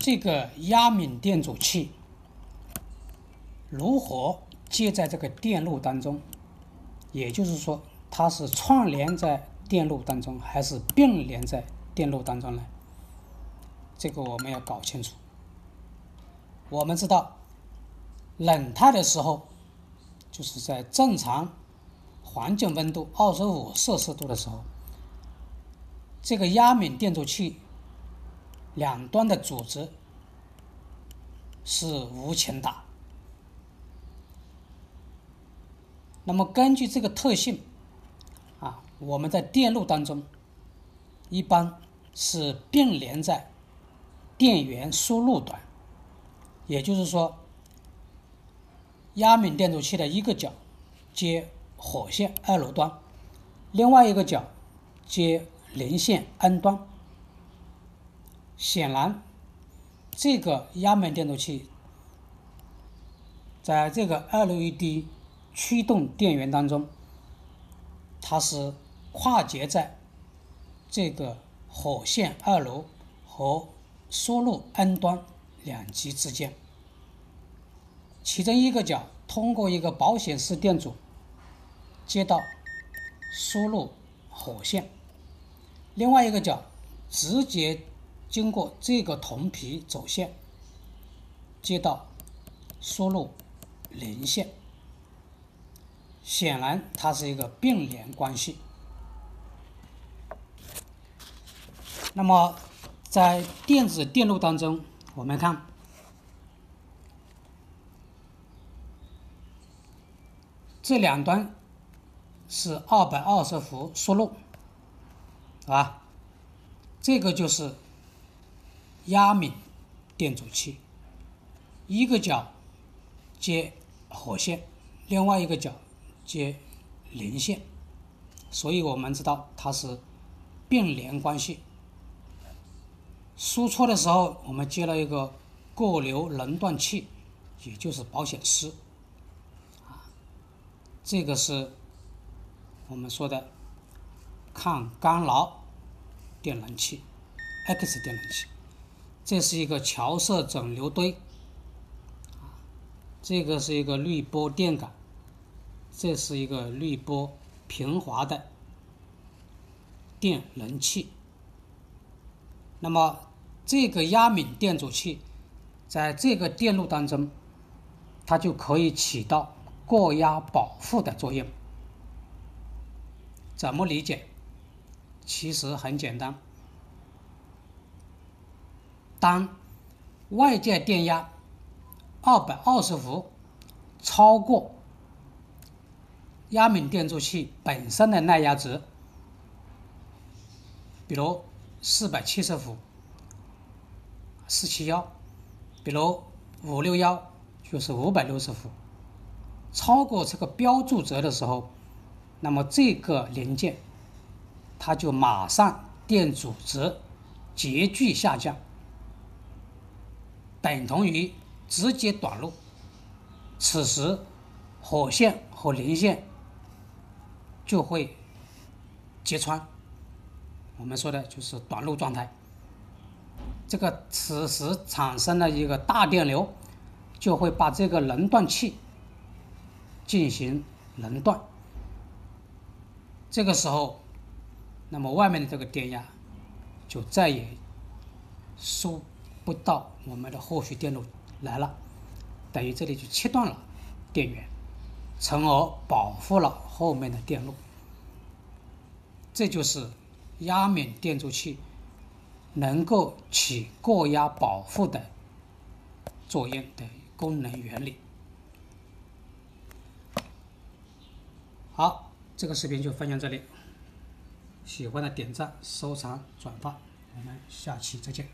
这个压敏电阻器如何接在这个电路当中，也就是说它是串联在电路当中还是并联在电路当中呢？这个我们要搞清楚。我们知道冷态的时候，就是在正常环境温度25摄氏度的时候，这个压敏电阻器两端的阻值是无情大。那么根据这个特性我们在电路当中一般是并联在电源输入端，也就是说压敏电阻器的一个角接火线2路端，另外一个角接零线 N 端。显然这个压敏电阻器在这个 LED 驱动电源当中，它是跨接在这个火线2路和输入 N 端两极之间，其中一个角通过一个保险丝电阻接到输入火线，另外一个角直接经过这个铜皮走线接到输入零线。显然它是一个并联关系。那么在电子电路当中，我们看这两端是220伏输入，这个就是压敏电阻器，一个角接火线，另外一个角接零线，所以我们知道它是并联关系。输出的时候，我们接了一个过流能断器，也就是保险丝，这个是我们说的抗干扰电能器 X 电能器。这是一个桥色整流堆，这个是一个滤波电感，这是一个滤波平滑的电能器。那么这个压敏电阻器在这个电路当中，它就可以起到过压保护的作用。怎么理解？其实很简单，当外界电压220伏超过压敏电阻器本身的耐压值，比如470伏471，比如561就是560伏，超过这个标注值的时候，那么这个零件它就马上电阻值急剧下降，等同于直接短路。此时火线和零线就会揭穿，我们说的就是短路状态。这个此时产生了一个大电流，就会把这个能断器进行能断。这个时候，那么外面的这个电压就再也输不到我们的后续电路来了，等于这里就切断了电源，从而保护了后面的电路。这就是压敏电阻器能够起过压保护的作用的功能原理。好，这个视频就分享这里，喜欢的点赞、收藏、转发，我们下期再见。